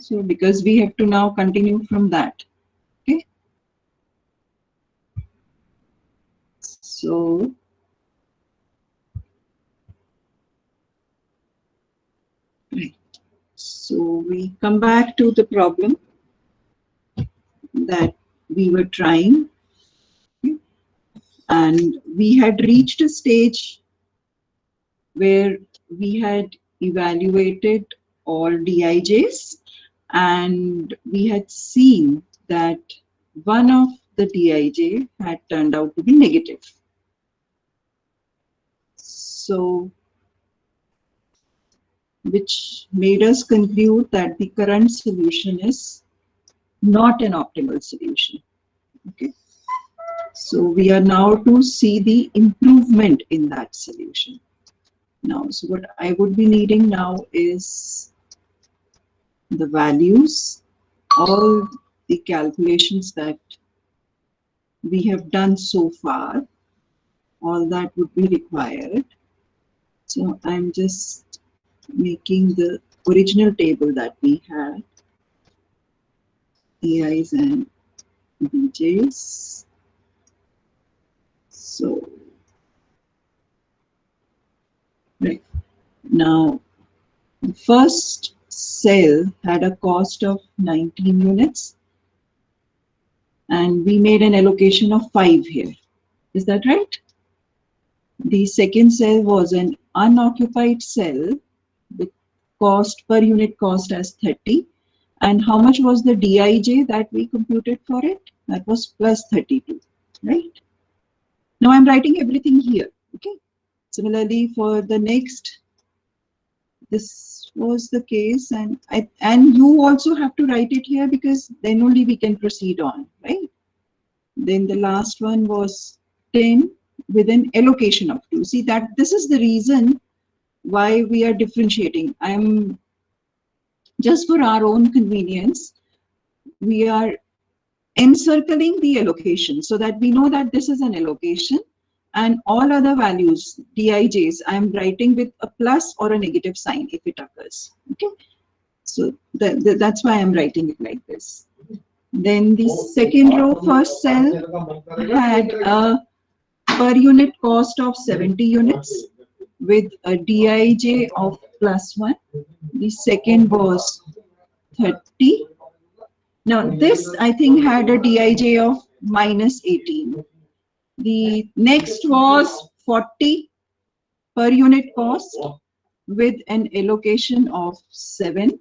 So because we have to now continue from that. Okay. So right. So we come back to the problem that we were trying, and we had reached a stage where we had evaluated all DIJs, and we had seen that one of the DIJ had turned out to be negative. So, which made us conclude that the current solution is not an optimal solution. Okay. So we are now to see the improvement in that solution. Now, so what I would be needing now is the values, all the calculations that we have done so far, all that would be required. So I'm just making the original table that we had, AIs and BJs. So, right now, the first cell had a cost of 19 units, and we made an allocation of 5 here. Is that right? The second cell was an unoccupied cell with cost per unit cost as 30. And how much was the DIJ that we computed for it? That was plus 32, right? Now I'm writing everything here, okay? Similarly, for the next, this was the case, and you also have to write it here because then only we can proceed on, right? Then the last one was 10 with an allocation of 2. See that this is the reason why we are differentiating. I'm just for our own convenience, we are encircling the allocation so that we know that this is an allocation, and all other values, DIJs, I am writing with a plus or a negative sign if it occurs. Okay, so that's why I'm writing it like this. Then the second row, first cell had a per unit cost of 70 units with a DIJ of +1. The second was 30. Now this I think had a DIJ of -18. The next was 40 per unit cost with an allocation of 7.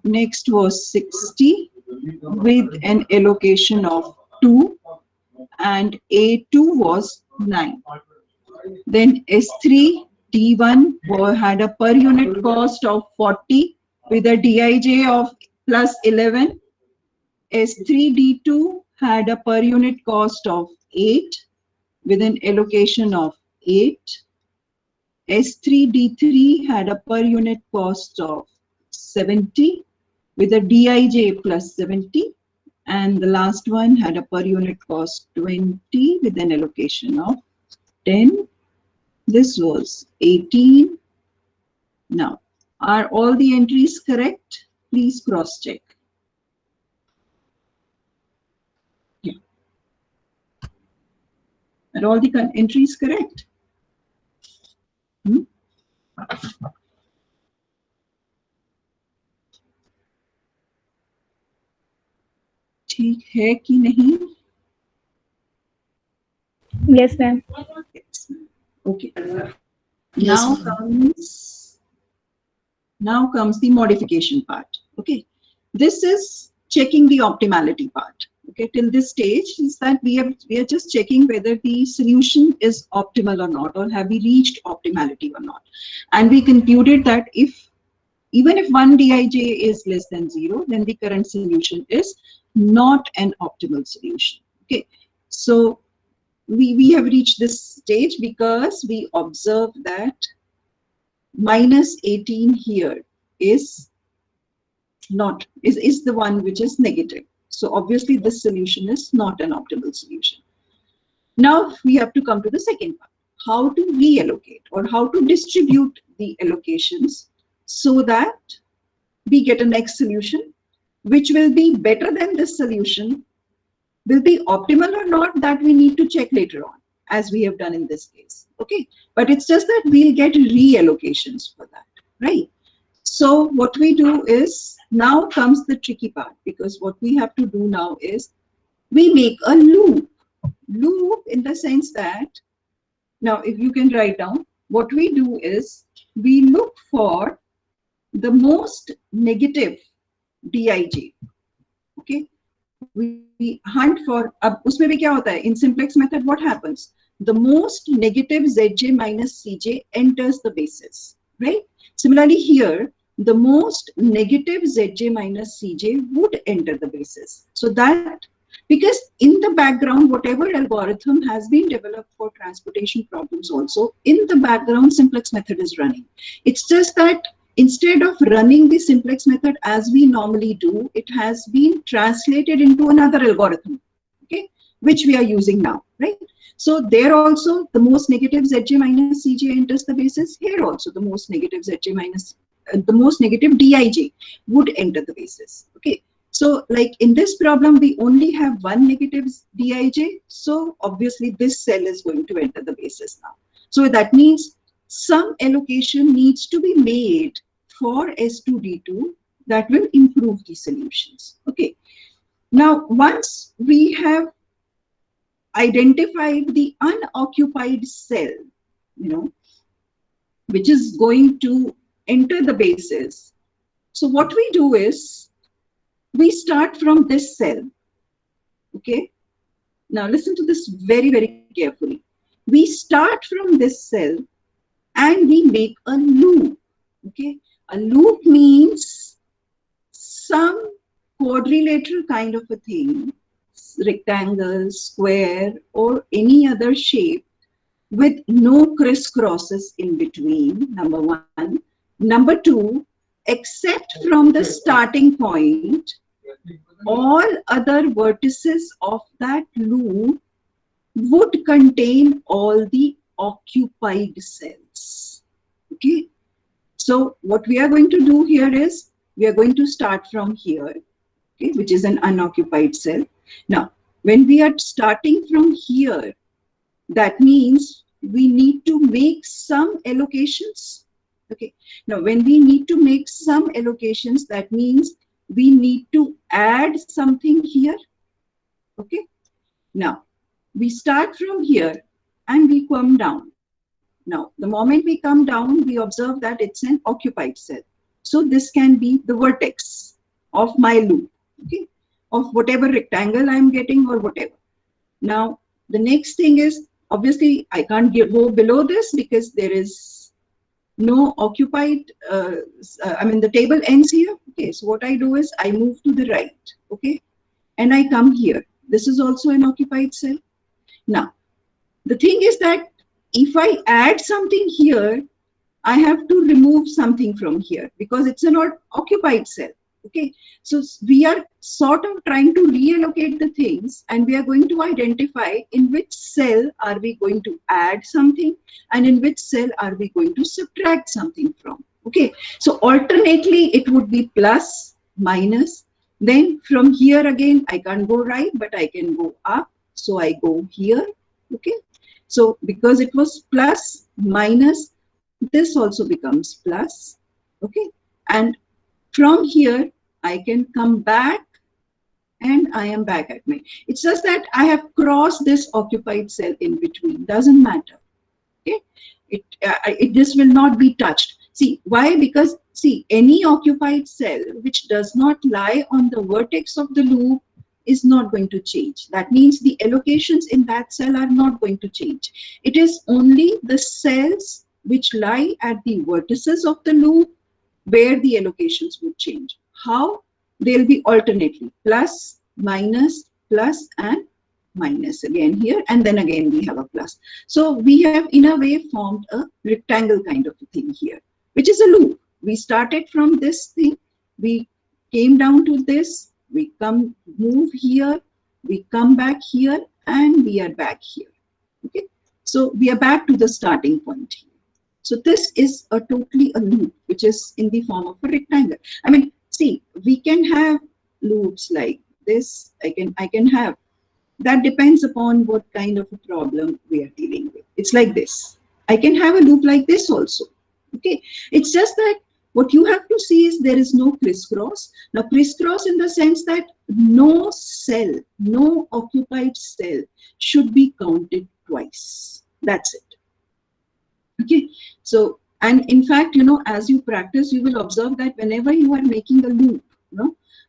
Next was 60 with an allocation of 2, and A2 was 9. Then S3 D1 had a per unit cost of 40 with a DIJ of +11. S3 D2 had a per unit cost of 8 with an allocation of 8. S3 D3 had a per unit cost of 70 with a DIJ +70. And the last one had a per unit cost 20 with an allocation of 10. This was 18. Now, are all the entries correct? Please cross check. Yeah. Are all the entries correct? ठीक है कि नहीं? Yes, ma'am. Okay. Now comes the modification part. Okay. This is checking the optimality part. Okay. Till this stage is that we are just checking whether the solution is optimal or not, or have we reached optimality or not. And we concluded that even if one DIJ is less than 0, then the current solution is not an optimal solution. Okay. So we have reached this stage because we observe that -18 here is the one which is negative. So obviously this solution is not an optimal solution. Now we have to come to the second part. How to reallocate or how to distribute the allocations so that we get a next solution, which will be better than this solution. Will be optimal or not, that we need to check later on, as we have done in this case. Okay, but it's just that we'll get reallocations for that, right? So what we do is, now comes the tricky part, because what we have to do now is we make a loop. Loop in the sense that, now if you can write down, what we do is we look for the most negative Dij. Okay, we hunt for, अब उसमें भी क्या होता है, in simplex method what happens, the most negative Zj minus Cj enters the basis, right? Similarly here, the most negative Zj minus Cj would enter the basis. So that, because in the background, whatever algorithm has been developed for transportation problems also, in the background simplex method is running. It's just that instead of running the simplex method as we normally do, it has been translated into another algorithm, okay, which we are using now, right? So there also the most negative Zj minus Cj enters the basis. Here also the most negative Zj minus, the most negative Dij would enter the basis, okay? So like in this problem, we only have one negative Dij. So obviously this cell is going to enter the basis now. So that means some allocation needs to be made for S2D2 that will improve the solutions. Okay. Now, once we have identified the unoccupied cell, which is going to enter the basis. So what we do is we start from this cell. Okay. Now listen to this very, very carefully. We start from this cell and we make a loop. Okay. A loop means some quadrilateral kind of a thing, rectangle, square, or any other shape with no crisscrosses in between, number one. Number two, except from the starting point, all other vertices of that loop would contain all the occupied cells. Okay. So what we are going to do here is, we are going to start from here, okay, which is an unoccupied cell. Now, when we are starting from here, that means we need to make some allocations. Okay. Now, when we need to make some allocations, that means we need to add something here. Okay. Now, we start from here and we come down. Now, the moment we come down, we observe that it's an occupied cell. So this can be the vertex of my loop, okay, of whatever rectangle I'm getting or whatever. Now, the next thing is, obviously, I can't go below this because there is no occupied, the table ends here. Okay, so what I do is I move to the right, okay, and I come here. This is also an occupied cell. Now, the thing is that if I add something here, I have to remove something from here because it's an occupied cell. Okay, so we are sort of trying to reallocate the things, and we are going to identify in which cell are we going to add something and in which cell are we going to subtract something from. Okay, so alternately it would be plus, minus. Then from here again, I can't go right, but I can go up. So I go here. Okay, so because it was plus, minus, this also becomes plus. Okay, and from here I can come back and I am back at my, it's just that I have crossed this occupied cell in between, doesn't matter. Okay, this will not be touched. See why? Because see, any occupied cell which does not lie on the vertex of the loop is not going to change. That means the allocations in that cell are not going to change. It is only the cells which lie at the vertices of the loop where the allocations would change. How? They'll be alternately plus, minus, plus, and minus again here, and then again we have a plus. So we have in a way formed a rectangle kind of a thing here, which is a loop. We started from this thing, we came down to this, we move here, we come back here, and we are back here. Okay, so we are back to the starting point here. So this is a totally a loop, which is in the form of a rectangle. I mean, we can have loops like this. I can have. That depends upon what kind of a problem we are dealing with. It's like this. I can have a loop like this also. Okay. It's just that what you have to see is there is no crisscross. Now, crisscross in the sense that no cell, no occupied cell should be counted twice. That's it. Okay. So, and in fact, as you practice, you will observe that whenever you are making a loop,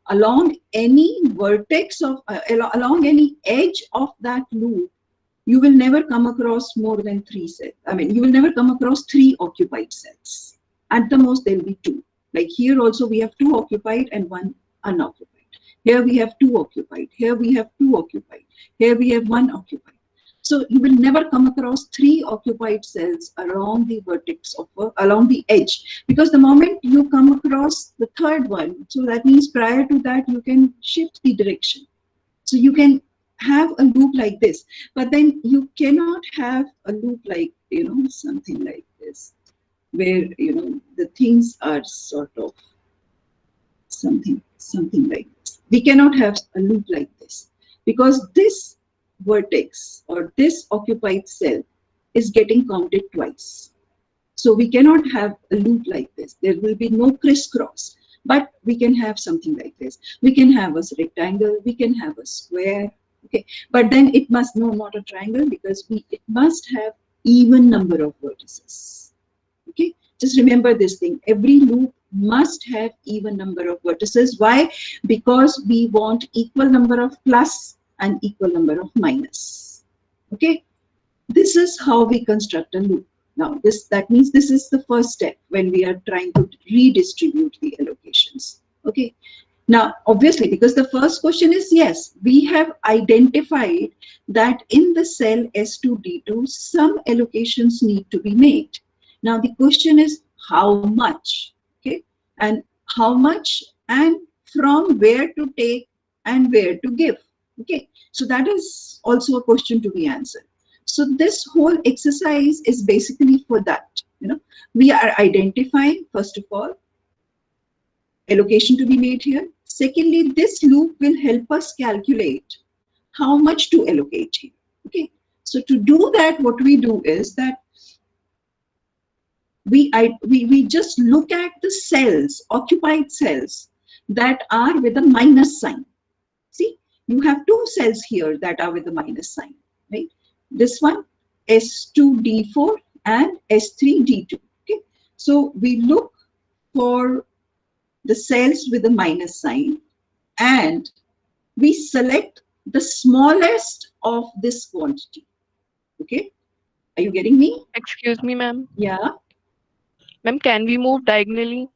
along any vertex of, along any edge of that loop, you will never come across more than 3 cells. I mean, you will never come across 3 occupied cells. At the most, there will be 2. Like here also, we have 2 occupied and 1 unoccupied. Here we have 2 occupied. Here we have 2 occupied. Here we have 1 occupied. So you will never come across 3 occupied cells along the vertex of along the edge, because the moment you come across the third one, so that means prior to that you can shift the direction. So you can have a loop like this, but then you cannot have a loop like something like this, where the things are sort of something like this. We cannot have a loop like this, because this vertex or this occupied cell is getting counted twice. So we cannot have a loop like this. There will be no crisscross, but we can have something like this. We can have a rectangle, we can have a square, okay, but then it must not a triangle, because it must have even number of vertices. Okay, just remember this thing. Every loop must have even number of vertices. Why? Because we want equal number of plus and equal number of minus. Okay, this is how we construct a loop. Now that means this is the first step when we are trying to redistribute the allocations. Okay, now obviously, because the first question is, yes, we have identified that in the cell S2D2 some allocations need to be made. Now the question is how much, okay, and how much and from where to take and where to give. Okay, so that is also a question to be answered. So this whole exercise is basically for that. We are identifying, first of all, allocation to be made here. Secondly, this loop will help us calculate how much to allocate here. Okay, so to do that, what we do is that we just look at the cells, occupied cells, that are with a minus sign. See, you have 2 cells here that are with a minus sign, right? This one, S2D4 and S3D2. Okay, so we look for the cells with a minus sign and we select the smallest of this quantity. Okay, are you getting me? Excuse me, ma'am. Yeah. Ma'am, can we move diagonally?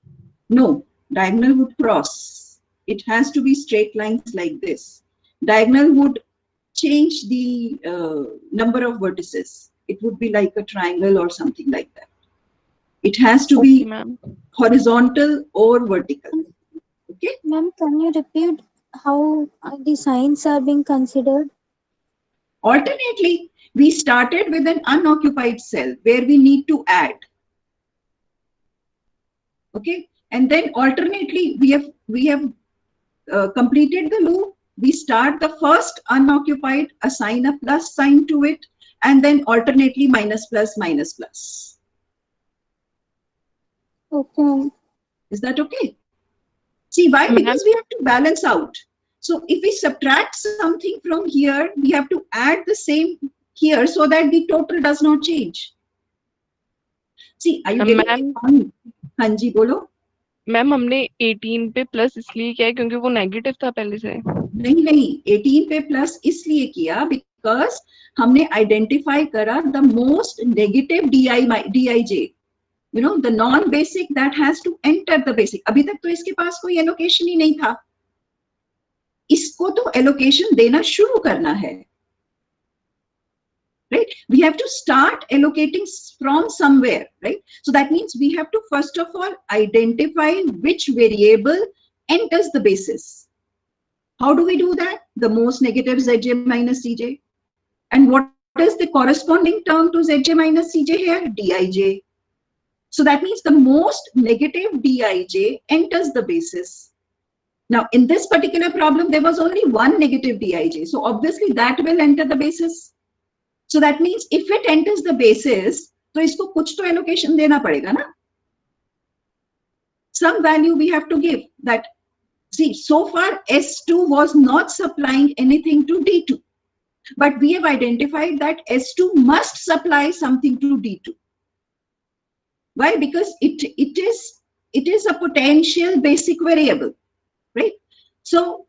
No, diagonal would cross. It has to be straight lines like this. Diagonal would change the number of vertices. It would be like a triangle or something like that. It has to be horizontal or vertical. Okay. Ma'am, can you repeat how the signs are being considered? Alternately, we started with an unoccupied cell where we need to add. Okay, and then alternately we have completed the loop. We start the first unoccupied, assign a plus sign to it, and then alternately minus plus minus plus. Okay. Is that okay? See why? Because we have to balance out. So if we subtract something from here, we have to add the same here so that the total does not change. See, are you getting me? हाँ जी बोलो. Ma'am हमने 18 पे plus इसलिए किया है क्योंकि वो negative था पहले से. नहीं 18 पे प्लस इसलिए किया बिकॉज हमने आइडेंटिफाई करा the most negative DIJ, the non basic that has to enter the basic. अभी तक तो इसके पास कोई एलोकेशन ही नहीं था. इसको तो एलोकेशन देना शुरू करना है. Right, we have to start allocating from somewhere, right? So that means we have to first of all identify which variable enters the basis. How do we do that? The most negative Zj minus Cj. And what is the corresponding term to Zj minus Cj here? Dij. So that means the most negative Dij enters the basis. Now, in this particular problem, there was only one negative Dij. So obviously that will enter the basis. So that means if it enters the basis, तो इसको कुछ तो allocation देना पड़ेगा ना? Some value we have to give that. See, so far S2 was not supplying anything to D2. But we have identified that S2 must supply something to D2. Why? Because it is a potential basic variable, right? So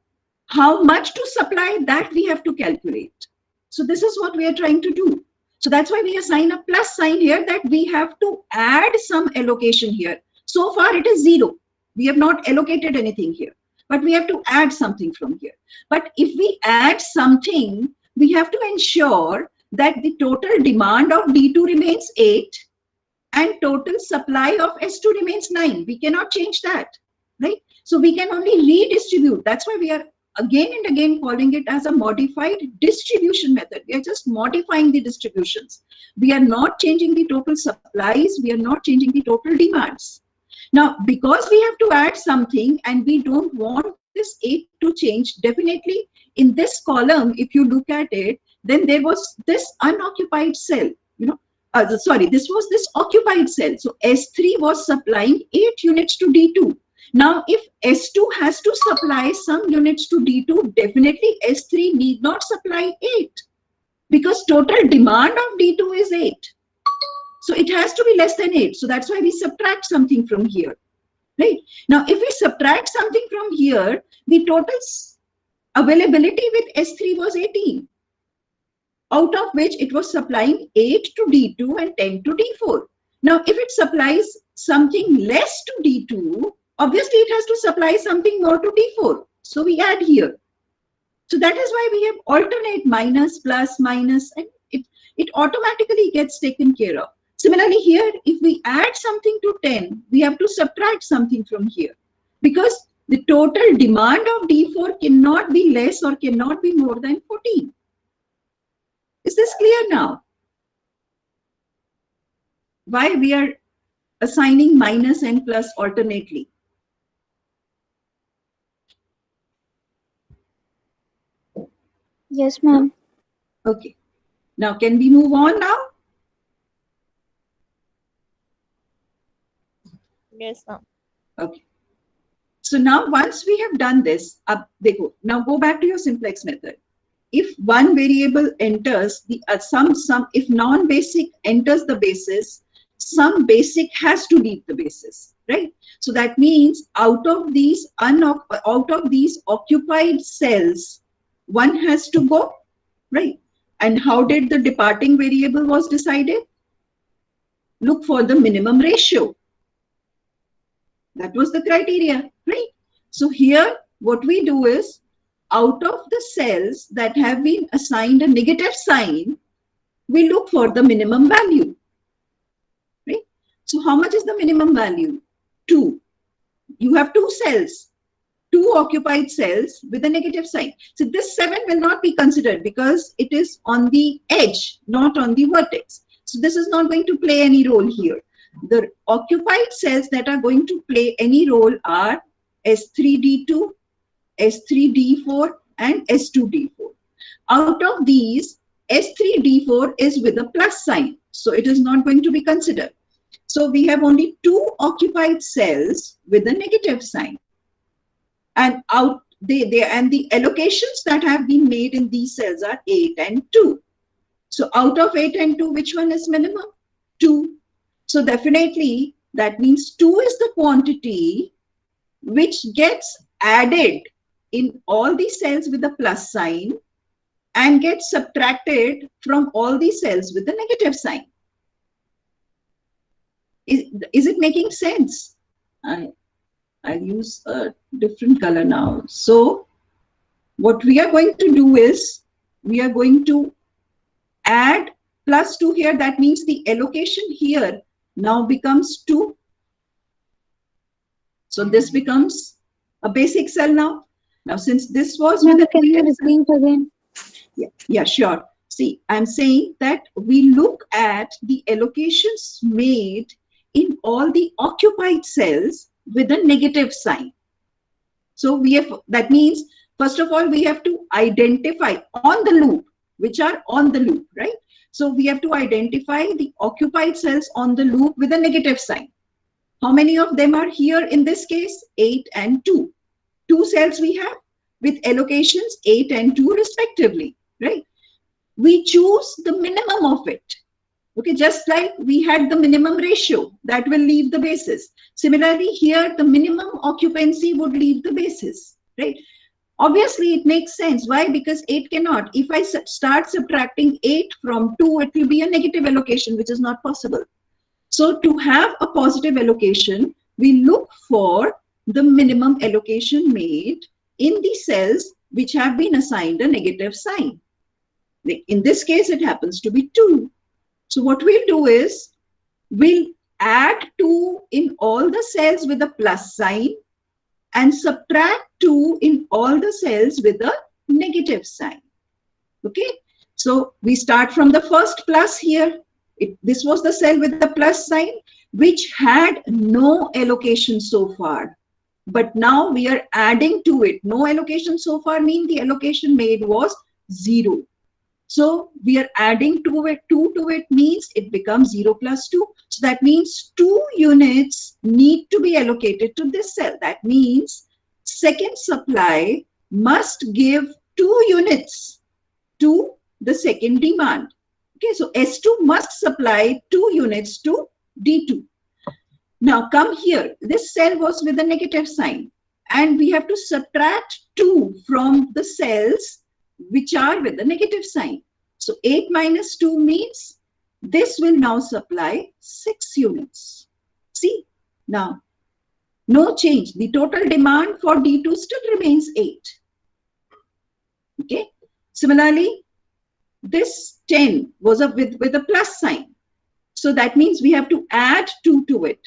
how much to supply, that we have to calculate. So this is what we are trying to do. So that's why we assign a plus sign here, that we have to add some allocation here. So far it is 0. We have not allocated anything here, but we have to add something from here. But if we add something, we have to ensure that the total demand of D2 remains 8 and total supply of S2 remains 9. We cannot change that, right? So we can only redistribute. That's why we are again and again calling it as a modified distribution method. We are just modifying the distributions. We are not changing the total supplies. We are not changing the total demands. Now, because we have to add something and we don't want this 8 to change, definitely in this column, if you look at it, then there was this unoccupied cell, this was this occupied cell. So S3 was supplying 8 units to D2. Now, if S2 has to supply some units to D2, definitely S3 need not supply 8 because total demand of D2 is 8. So it has to be less than 8. So that's why we subtract something from here, right? Now, if we subtract something from here, the total availability with S3 was 18, out of which it was supplying 8 to D2 and 10 to D4. Now, if it supplies something less to D2, obviously it has to supply something more to D4. So we add here. So that is why we have alternate minus, plus, minus, and it automatically gets taken care of. Similarly here, if we add something to 10, we have to subtract something from here because the total demand of D4 cannot be less or cannot be more than 14. Is this clear now? Why we are assigning minus and plus alternately? Yes, ma'am. Okay. Now, can we move on now? Yes, ma'am. Okay. So now once we have done this, now go back to your simplex method. If one variable enters the if non-basic enters the basis, some basic has to leave the basis, right? So that means out of these occupied cells, one has to go, right? And how did the departing variable was decided? Look for the minimum ratio. That was the criteria, right? So here, what we do is, out of the cells that have been assigned a negative sign, we look for the minimum value, right? So how much is the minimum value? 2. You have 2 cells, 2 occupied cells with a negative sign. So this 7 will not be considered because it is on the edge, not on the vertex. So this is not going to play any role here. The occupied cells that are going to play any role are S3D2, S3D4, and S2D4. Out of these, S3D4 is with a plus sign, so it is not going to be considered. So we have only 2 occupied cells with a negative sign, and the allocations that have been made in these cells are 8 and 2. So out of 8 and 2, which one is minimum? 2. So definitely that means 2 is the quantity which gets added in all the cells with a plus sign and gets subtracted from all the cells with a negative sign. Is it making sense? I'll use a different color now. So what we are going to do is we are going to add plus 2 here. That means the allocation here now becomes 2. So this becomes a basic cell now. Now, since this was with a Can you repeat again? Yeah, sure. See, I'm saying that we look at the allocations made in all the occupied cells with a negative sign. So we have, that means, first of all, we have to identify on the loop, which are on the loop, right? So we have to identify the occupied cells on the loop with a negative sign. How many of them are here in this case? 8 and 2. Two cells we have with allocations 8 and 2 respectively, right? We choose the minimum of it. Okay, just like we had the minimum ratio that will leave the basis. Similarly, here the minimum occupancy would leave the basis, right? Obviously, it makes sense. Why? Because 8 cannot. If I start subtracting 8 from 2, it will be a negative allocation, which is not possible. So to have a positive allocation, we look for the minimum allocation made in the cells which have been assigned a negative sign. In this case, it happens to be 2. So what we'll do is, we'll add 2 in all the cells with a plus sign and subtract 2 in all the cells with a negative sign. Okay, so we start from the first plus here. This was the cell with the plus sign, which had no allocation so far. But now we are adding to it. No allocation so far means the allocation made was 0. So we are adding 2 to it means it becomes 0 plus 2. So that means 2 units need to be allocated to this cell. That means second supply must give 2 units to the second demand. Okay, so S2 must supply 2 units to D2. Now come here. This cell was with a negative sign, and we have to subtract 2 from the cells which are with the negative sign. So 8 minus 2 means this will now supply 6 units. See, now no change. The total demand for D2 still remains 8. Okay. Similarly, this 10 was with a plus sign. So that means we have to add 2 to it.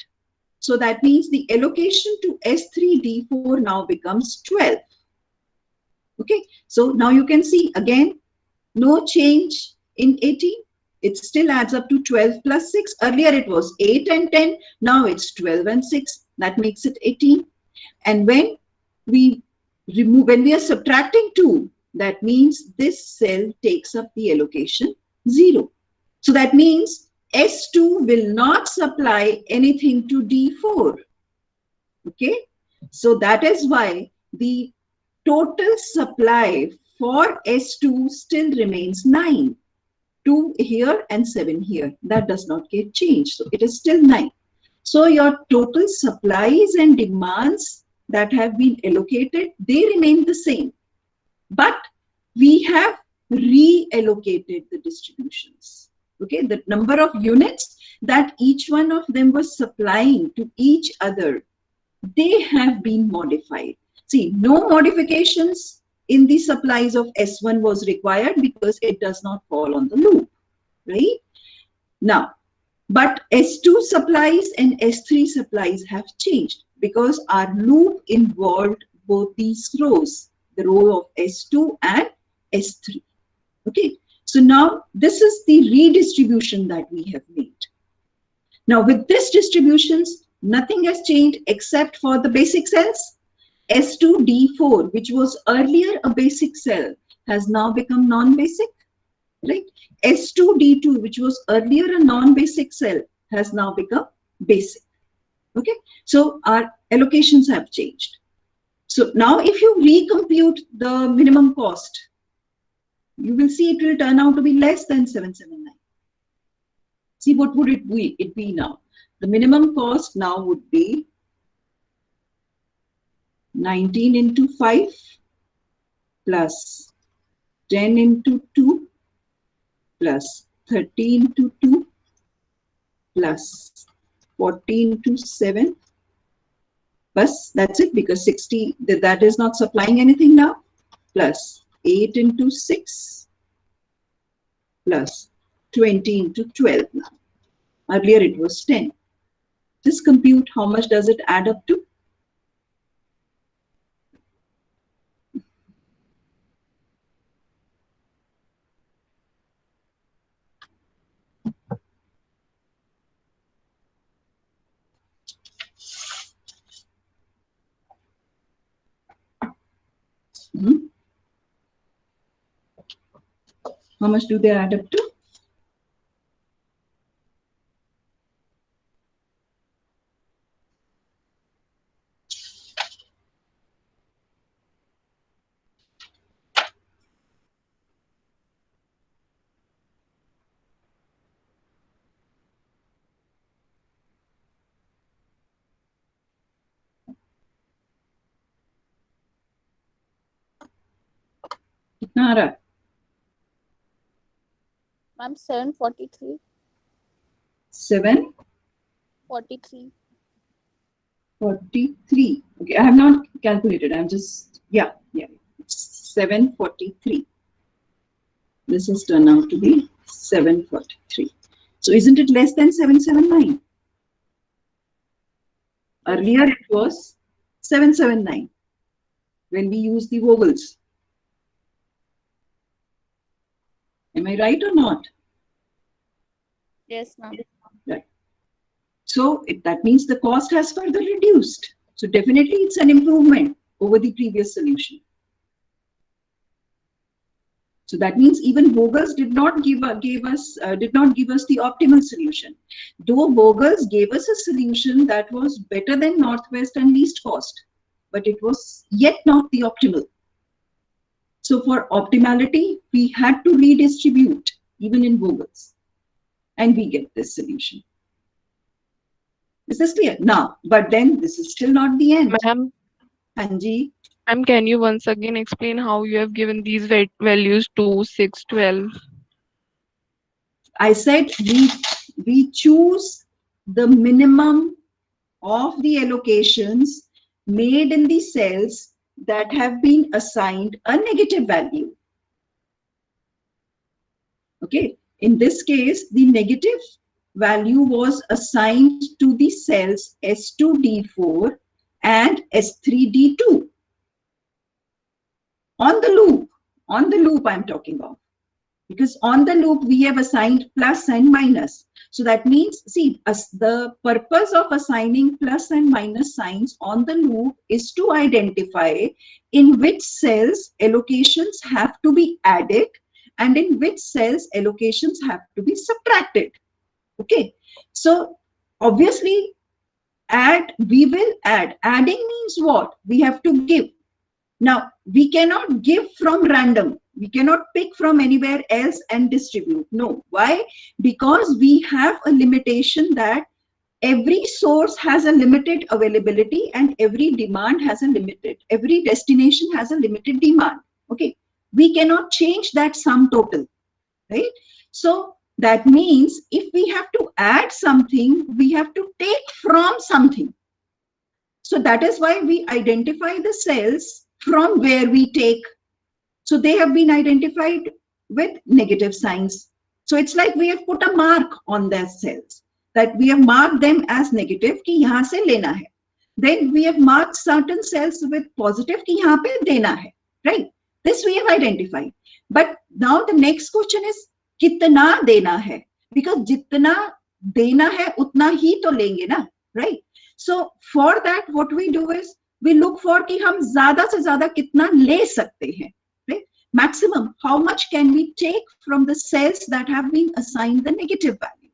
So that means the allocation to S3D4 now becomes 12. Okay, so now you can see again, no change in 18. It still adds up to 12 plus 6. Earlier it was 8 and 10. Now it's 12 and 6. That makes it 18. And when we are subtracting 2, that means this cell takes up the allocation 0. So that means S2 will not supply anything to D4. Okay, so that is why the total supply for S2 still remains 9. 2 here and 7 here. That does not get changed. So it is still 9. So your total supplies and demands that have been allocated, they remain the same. But we have reallocated the distributions. Okay, the number of units that each one of them was supplying to each other, they have been modified. See, no modifications in the supplies of S1 was required because it does not fall on the loop, right? Now, but S2 supplies and S3 supplies have changed because our loop involved both these rows, the row of S2 and S3. Okay, so now this is the redistribution that we have made. Now with this distributions, nothing has changed except for the basic cells. S2D4, which was earlier a basic cell, has now become non-basic, right? S2D2, which was earlier a non-basic cell, has now become basic. Okay, so our allocations have changed. So now if you recompute the minimum cost, you will see it will turn out to be less than 779. See, what would it be now? The minimum cost now would be 19 into 5 plus 10 into 2 plus 30 into 2 plus 40 into 7. Plus, that's it, because 60, that is not supplying anything now. Plus 8 into 6 plus 20 into 12 now. Earlier it was 10. Just compute how much does it add up to? Hmm? How much do they add up to? कितना आ रहा है? Ma'am, 743. 743. 43. Okay, I have not calculated. I'm just, yeah. It's 743. This has turned out to be 743. So isn't it less than 779? Earlier it was 779 when we use the vowels. Am I right or not? Yes, ma'am. Right. So that means the cost has further reduced. So definitely it's an improvement over the previous solution. So that means even Vogels did not give us the optimal solution. Though Vogels gave us a solution that was better than Northwest and least cost, but it was yet not the optimal. So for optimality, we had to redistribute even in Vogels, and we get this solution. Is this clear? Now, but then this is still not the end. Ma'am, Anji, can you once again explain how you have given these values 2, 6, 12? I said we choose the minimum of the allocations made in the cells that have been assigned a negative value. Okay, in this case, the negative value was assigned to the cells S2D4 and S3D2. On the loop I'm talking of. Because on the loop, we have assigned plus and minus. So that means, see, the purpose of assigning plus and minus signs on the loop is to identify in which cells allocations have to be added and in which cells allocations have to be subtracted. Okay. So obviously, we will add. Adding means what? We have to give. Now, we cannot give from random. We cannot pick from anywhere else and distribute. No. Why? Because we have a limitation that every source has a limited availability and every destination has a limited demand. Okay. We cannot change that sum total, right? So that means if we have to add something, we have to take from something. So that is why we identify the cells from where we take. So they have been identified with negative signs. So it's like we have put a mark on their cells, that we have marked them as negative कि यहाँ से लेना है. Then we have marked certain cells with positive कि यहाँ पे देना है, right? This we have identified. But now the next question is कितना देना है? Because जितना देना है उतना ही तो लेंगे ना, right? So for that what we do is we look for कि हम ज़्यादा से ज़्यादा कितना ले सकते हैं, right? Maximum, how much can we take from the cells that have been assigned the negative value?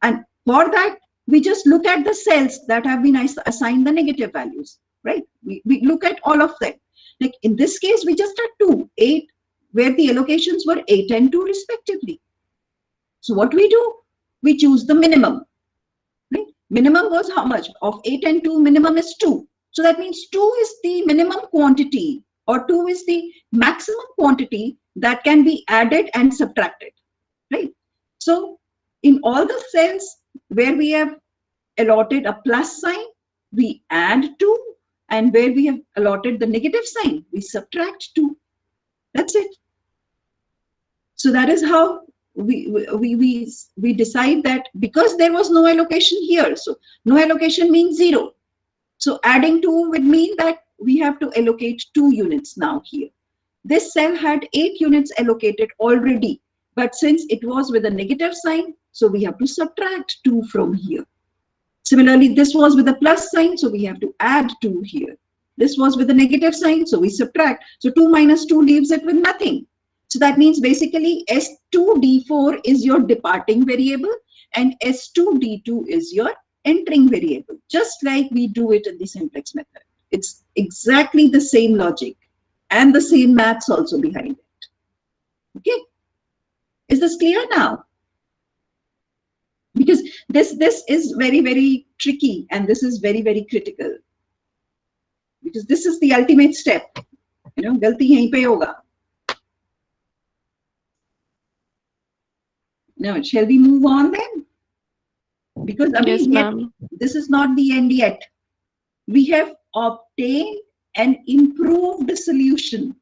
And for that, we just look at the cells that have been assigned the negative values, right? We look at all of them. Like in this case, we just had 2, 8, where the allocations were 8 and 2 respectively. So what we do? We choose the minimum. Right? Minimum was how much? Of 8 and 2, minimum is 2. So that means 2 is the minimum quantity, or 2 is the maximum quantity that can be added and subtracted, right? So in all the cells where we have allotted a plus sign, we add 2, and where we have allotted the negative sign, we subtract 2. That's it. So that is how we decide that because there was no allocation here, so no allocation means 0. So adding 2 would mean that we have to allocate 2 units now here. This cell had 8 units allocated already, but since it was with a negative sign, so we have to subtract 2 from here. Similarly, this was with a plus sign, so we have to add 2 here, This was with a negative sign, so we subtract. So 2 minus 2 leaves it with nothing. So that means basically S2D4 is your departing variable and S2D2 is your entering variable, just like we do it in the simplex method. It's exactly the same logic and the same maths also behind it. Okay, is this clear now? Because this is very, very tricky and this is very, very critical, because this is the ultimate step. You know, galti yahin pe hoga. Now, shall we move on then? Because I Yes, mean, yet, ma'am. this is not the end yet. We have obtained an improved solution.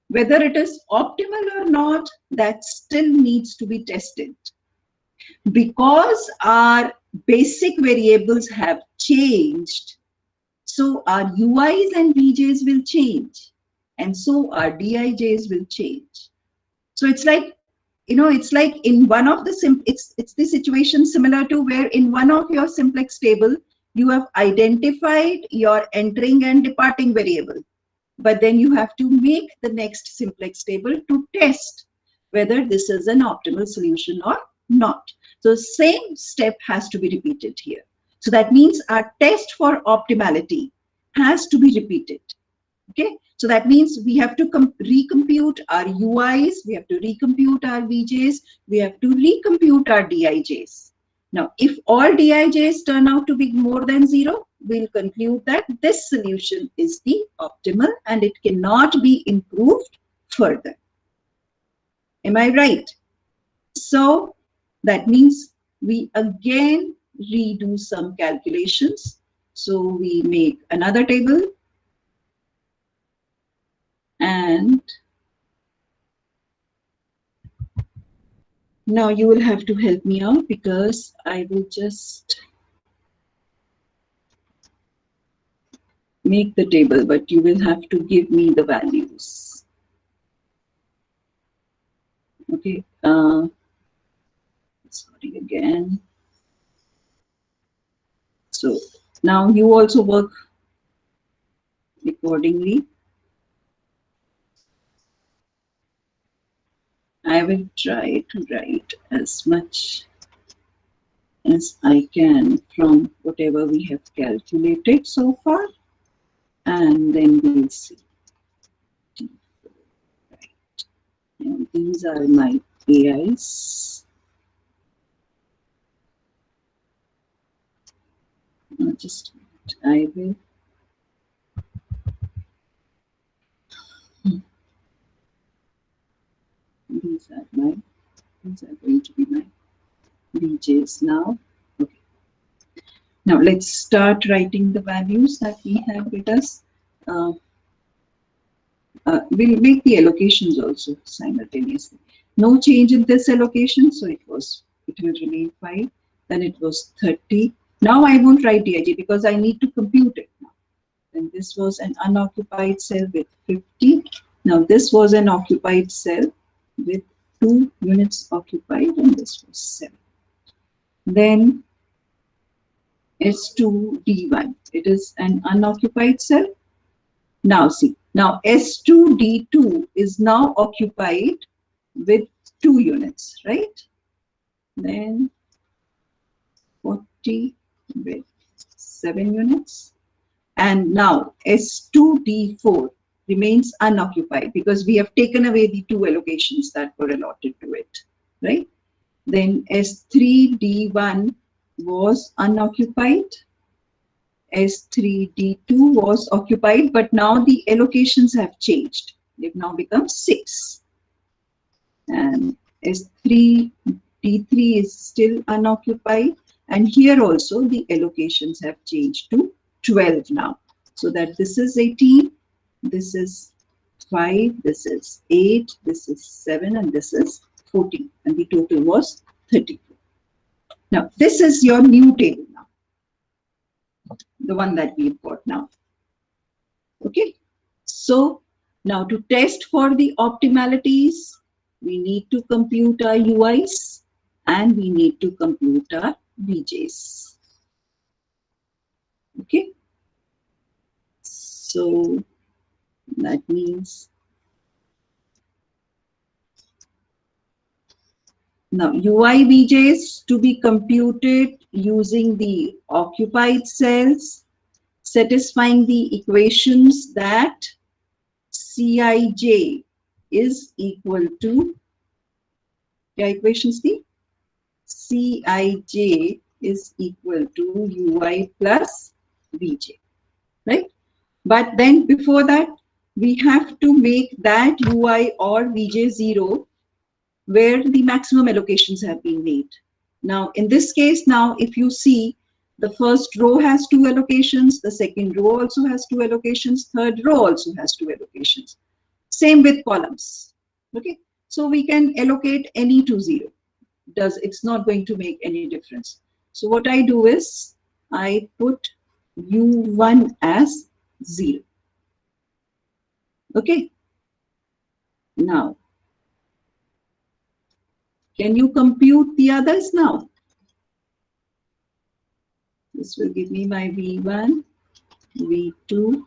Whether it is optimal or not, that still needs to be tested. Because our basic variables have changed, so our UIs and VJs will change, and so our DIJs will change. So it's like, you know, it's like in one of the it's the situation similar to where in one of your simplex table you have identified your entering and departing variable, but then you have to make the next simplex table to test whether this is an optimal solution or not. So same step has to be repeated here. So that means our test for optimality has to be repeated. Okay, so that means we have to recompute our UIs, we have to recompute our VJs, we have to recompute our DIJs. Now, if all DIJs turn out to be more than 0, we'll conclude that this solution is the optimal and it cannot be improved further. Am I right? So that means we again redo some calculations. So we make another table. And now you will have to help me out because I will just make the table, but you will have to give me the values. Okay. Sorry again. So now you also work accordingly. I will try to write as much as I can from whatever we have calculated so far, and then we'll see. Right. And these are my AIs. Just I will. These are going to be my VJs now. Okay. Now let's start writing the values that we have with us. We'll make the allocations also simultaneously. No change in this allocation, so it will remain 5. Then it was 30. Now I won't write DIJ because I need to compute it now. Then this was an unoccupied cell with 50. Now this was an occupied cell with 2 units occupied, and this was 7. Then S2D1, it is an unoccupied cell. Now see, now S2D2 is now occupied with 2 units, right? Then 40 with 7 units. And now S2D4 remains unoccupied because we have taken away the 2 allocations that were allotted to it, right? Then S3D1 was unoccupied. S3D2 was occupied, but now the allocations have changed. They've now become 6. And S3D3 is still unoccupied. And here also the allocations have changed to 12 now. So that this is 18, this is 5, this is 8, this is 7, and this is 14. And the total was 34. Now, this is your new table now. The one that we've got now. Okay. So now to test for the optimalities, we need to compute our UIs and we need to compute our VJs. Okay. So that means now UI VJs to be computed using the occupied cells, satisfying the equations that Cij is equal to, क्या equations थी? Cij is equal to Ui plus Vj, right? But then before that, we have to make that Ui or Vj 0 where the maximum allocations have been made. Now, in this case, now if you see, the first row has 2 allocations, the second row also has 2 allocations, third row also has 2 allocations. Same with columns. Okay, so we can allocate any to 0. It's not going to make any difference. So what I do is I put U1 as 0. Okay, now can you compute the others now? This will give me my V1, V2,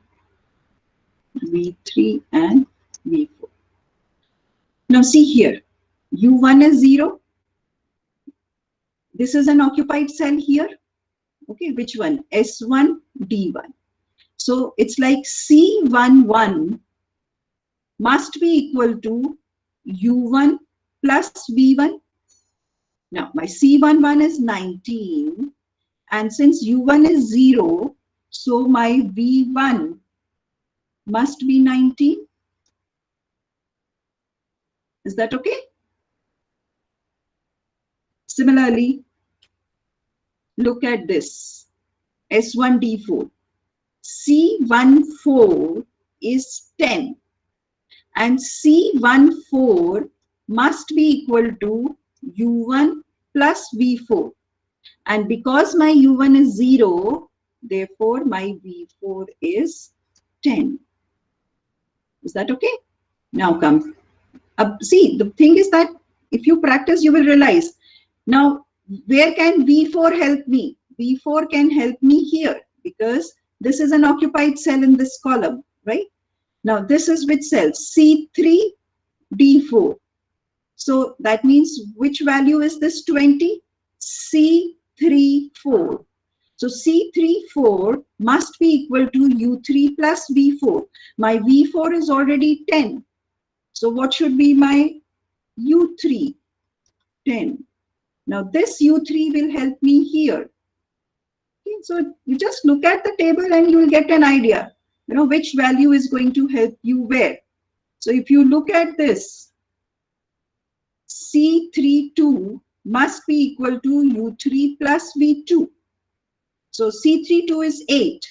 V3 and V4. Now see here, U1 is 0. This is an occupied cell here. Okay, which one? S1, D1. So it's like C11 must be equal to U1 plus V1. Now my C11 is 19. And since U1 is 0, so my V1 must be 19. Is that okay? Similarly, look at this. S1D4. C14 is 10. And C14 must be equal to U1 plus V4. And because my U1 is 0, therefore my V4 is 10. Is that okay? Now come. See, the thing is that if you practice, you will realize. Now, where can V4 help me? V4 can help me here because this is an occupied cell in this column, right? Now, this is which cell? C3, D4. So that means which value is this 20? C34. So C34 must be equal to U3 plus V4. My V4 is already 10. So what should be my U3? 10. Now this U3 will help me here. Okay, so you just look at the table and you will get an idea, which value is going to help you where. So if you look at this, C32 must be equal to U3 plus V2. So C32 is 8.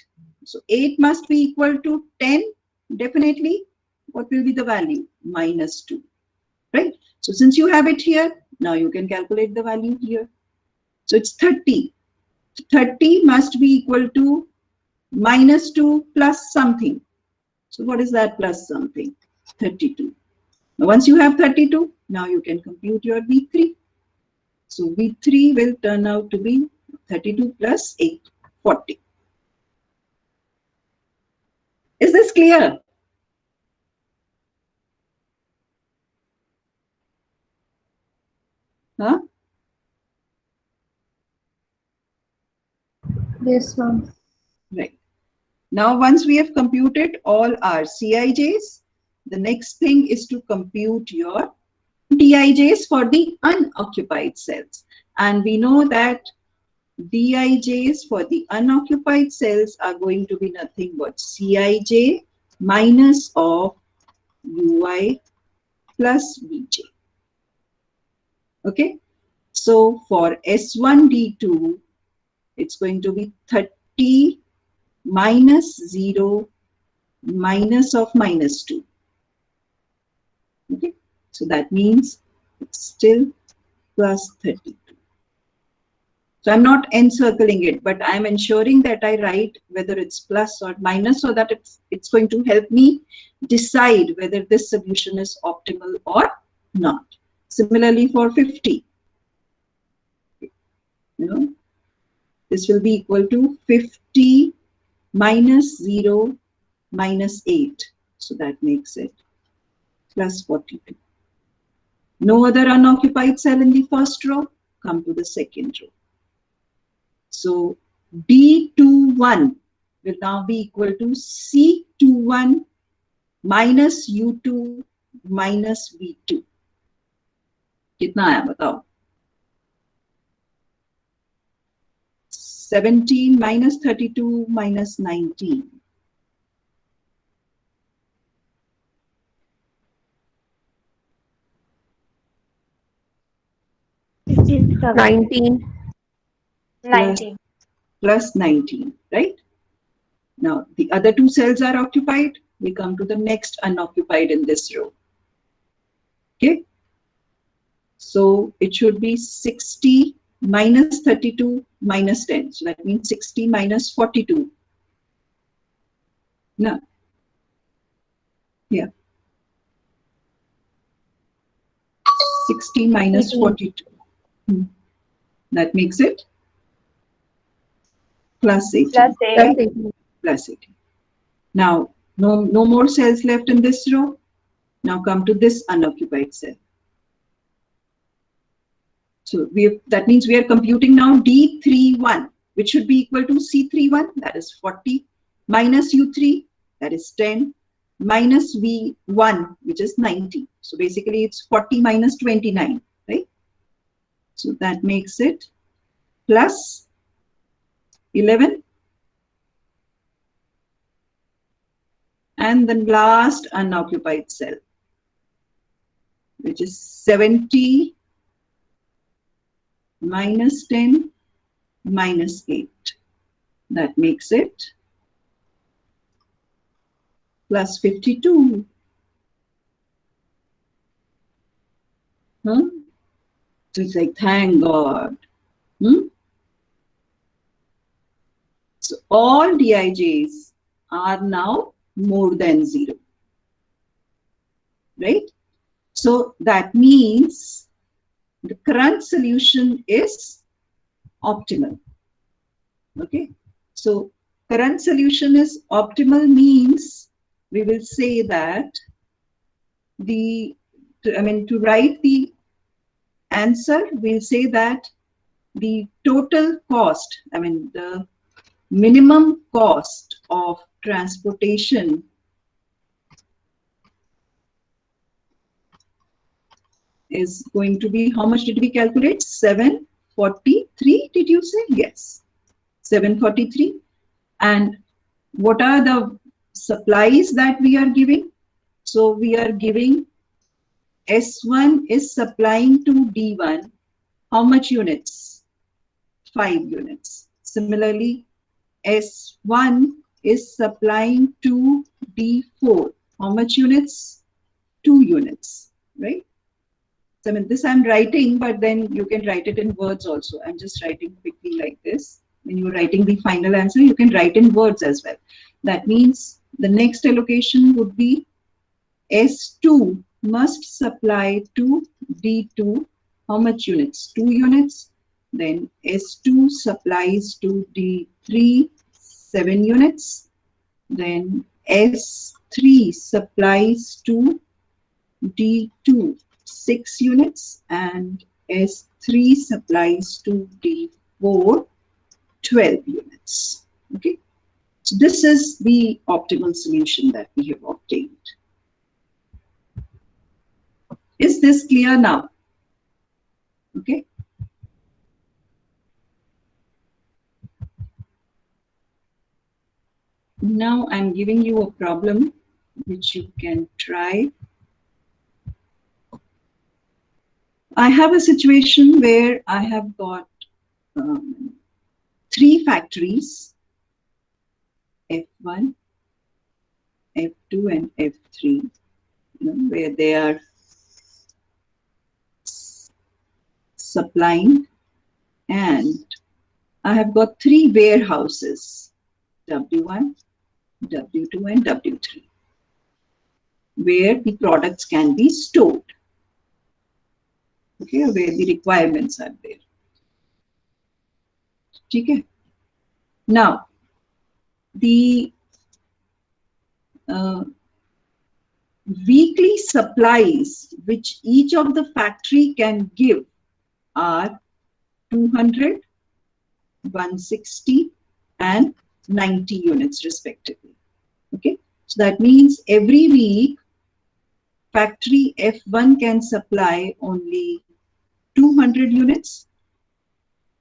So 8 must be equal to 10. Definitely, what will be the value? Minus 2. Right? So since you have it here, now you can calculate the value here. So it's 30. 30 must be equal to minus 2 plus something. So what is that plus something? 32. Now once you have 32, now you can compute your V3. So V3 will turn out to be 32 plus 8, 40. Is this clear? Huh? Yes, ma'am. Right. Now, once we have computed all our Cijs, the next thing is to compute your Dijs for the unoccupied cells. And we know that Dijs for the unoccupied cells are going to be nothing but Cij minus of Ui plus Vj. Okay. So for S1D2, it's going to be 30 minus 0 minus of minus 2. Okay, so that means it's still plus 32. So I'm not encircling it, but I'm ensuring that I write whether it's plus or minus so that it's going to help me decide whether this solution is optimal or not. Similarly for 50, this will be equal to 50 minus 0 minus 8. So that makes it plus 42. No other unoccupied cell in the first row. Come to the second row. So D21 will now be equal to C21 minus U2 minus V2. कितना आया बताओ? 17 minus 32 minus 19. It is 19. 19. Plus 19, right? Now, the other two cells are occupied. We come to the next unoccupied in this row. Okay? So, it should be 60 minus 32 minus 10. So, that means 60 minus 42. No. Yeah. 60 minus 18. 42. That makes it plus 18. Plus 8. Plus 18. Plus 18. Now, no more cells left in this row. Now come to this unoccupied cell. So that means we are computing now D31, which should be equal to C31, that is 40, minus U3, that is 10, minus V1, which is 90. So basically it's 40 minus 29, right? So that makes it plus 11. And the last unoccupied cell, which is 70 minus 10 minus 8. That makes it plus 52. So it's like, thank God. So all Dijs are now more than 0. Right? So that means the current solution is optimal. Okay? So current solution is optimal means we will say that to write the answer, we'll say that the total cost, the minimum cost of transportation is going to be, how much did we calculate? 743, did you say? Yes, 743. And what are the supplies that we are giving? So we are giving S1 is supplying to D1 how much units? 5 units. Similarly, S1 is supplying to D4 how much units? 2 units, right? So this I'm writing, but then you can write it in words also. I'm just writing quickly like this. When you're writing the final answer, you can write in words as well. That means the next allocation would be S2 must supply to D2 how much units? 2 units. Then S2 supplies to D3 7 units. Then S3 supplies to D2 6 units, and S3 supplies to D4 12 units. Okay, so this is the optimal solution that we have obtained. Is this clear now? Okay. Now I'm giving you a problem which you can try. I have a situation where I have got 3 factories, F1, F2 and F3, where they are supplying, and I have got 3 warehouses, W1, W2 and W3, where the products can be stored. Okay, where the requirements are there. Okay. Now, the weekly supplies which each of the factory can give are 200, 160 and 90 units respectively. Okay, so that means every week factory F1 can supply only 200 units,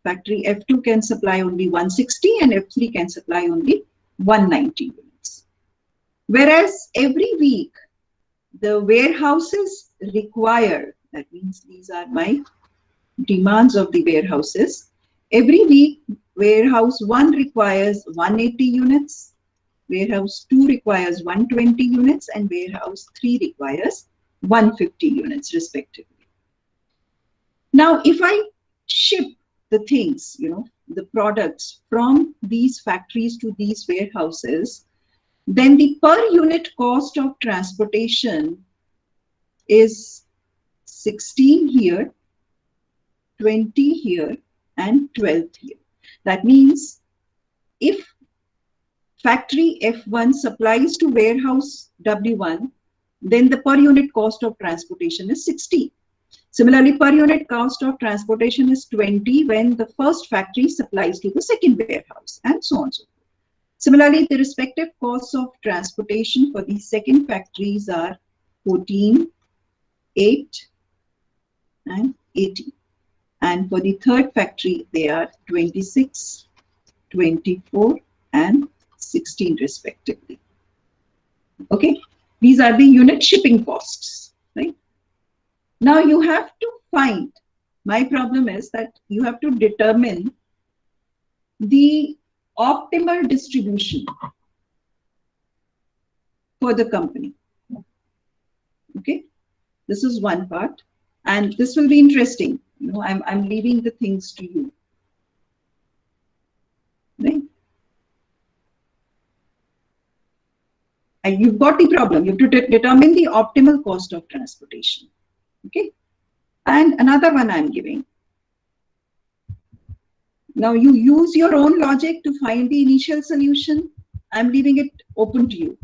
factory F2 can supply only 160 and F3 can supply only 190 units. Whereas every week the warehouses require, that means these are my demands of the warehouses. Every week, warehouse 1 requires 180 units, warehouse 2 requires 120 units, and warehouse 3 requires 150 units respectively. Now, if I ship the things, the products from these factories to these warehouses, then the per unit cost of transportation is 16 here, 20 here, and 12 here. That means if factory F1 supplies to warehouse W1, then the per unit cost of transportation is 60. Similarly, per unit cost of transportation is 20 when the first factory supplies to the second warehouse, and so on and so forth. Similarly, the respective costs of transportation for the second factories are 14, 8, and 18. And for the third factory, they are 26, 24, and 16 respectively. Okay, these are the unit shipping costs, right? Now you have to find, my problem is that you have to determine the optimal distribution for the company. Okay, this is one part, and this will be interesting. I'm leaving the things to you. Right? And you've got the problem. You have to determine the optimal cost of transportation. Okay, and another one I'm giving. Now you use your own logic to find the initial solution. I'm leaving it open to you,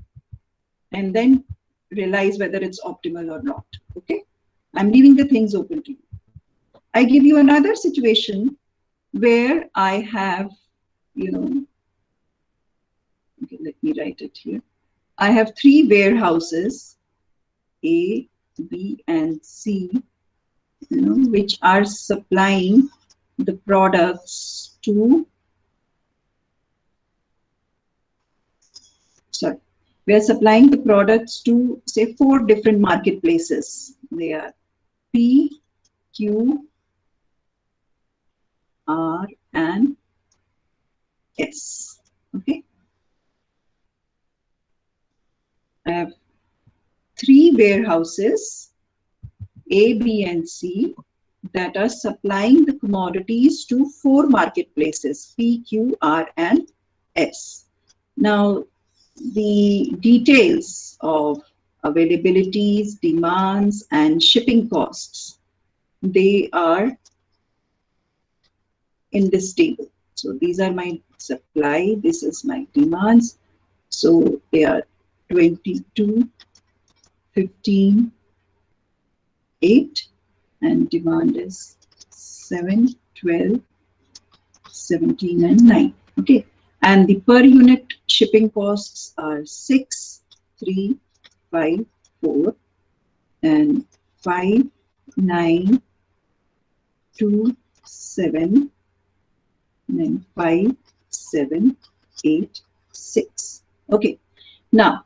and then realize whether it's optimal or not. Okay, I'm leaving the things open to you. I give you another situation where I have, okay, let me write it here. I have 3 warehouses, A, B, and C, which are supplying the products to, we are supplying the products to, say, 4 different marketplaces. They are P, Q, R, and S. Okay. I have 3 warehouses, A, B, and C, that are supplying the commodities to 4 marketplaces, P, Q, R, and S. Now, the details of availabilities, demands, and shipping costs, they are in this table. So these are my supply, this is my demands. So they are 22, 15, 8, and demand is 7, 12, 17, and 9. Okay, and the per unit shipping costs are 6, 3, 5, 4, and 5, 9, 2, 7, and 5, 7, 8, 6. Okay, now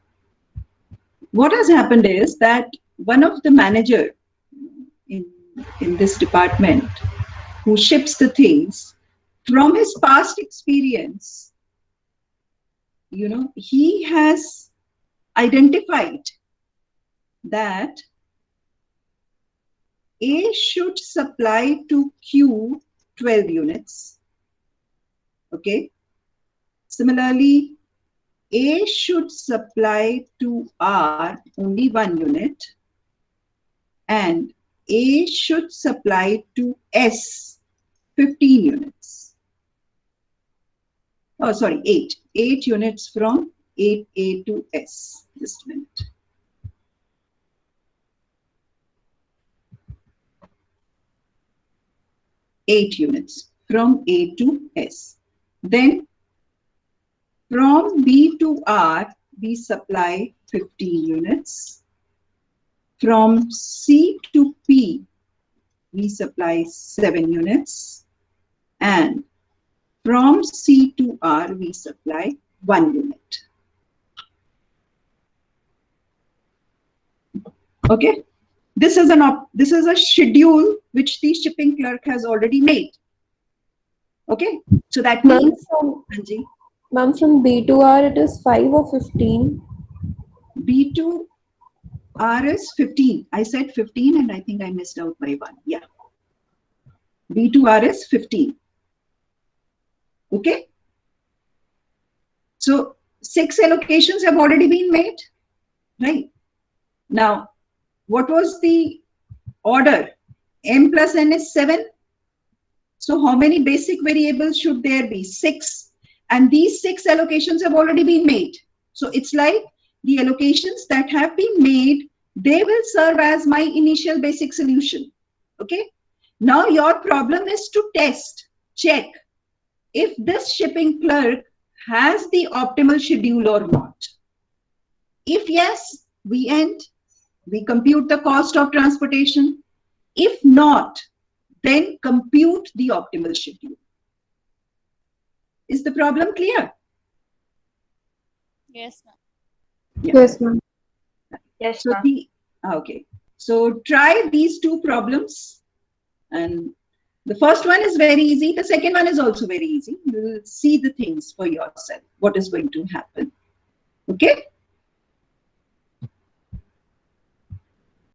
what has happened is that one of the manager in this department who ships the things, from his past experience, he has identified that A should supply to Q 12 units. Okay. Similarly, A should supply to R only 1 unit, and A should supply to S 15 units. Oh, sorry, 8. 8 units from 8A to S. Just a minute. Eight units from A to S. Then from B to R, we supply 15 units. From C to P, we supply 7 units. And from C to R, we supply 1 unit. Okay, this is a schedule which the shipping clerk has already made. Okay, so that Ma'am, means, from B to R it is 5 or 15? B to R is 15. I said 15 and I think I missed out by 1. Yeah. B to R is 15. Okay. So 6 allocations have already been made, right? Now, what was the order? M plus N is 7. So how many basic variables should there be? 6. And these 6 allocations have already been made. So it's like the allocations that have been made, they will serve as my initial basic solution. Okay. Now your problem is to test, check if this shipping clerk has the optimal schedule or not. If yes, we end. We compute the cost of transportation. If not, then compute the optimal schedule. Is the problem clear? Yes, ma'am. Yeah. Yes, ma'am. Yes, So ma'am. okay. So try these 2 problems, and the first one is very easy. The second one is also very easy. You will see the things for yourself, what is going to happen. Okay.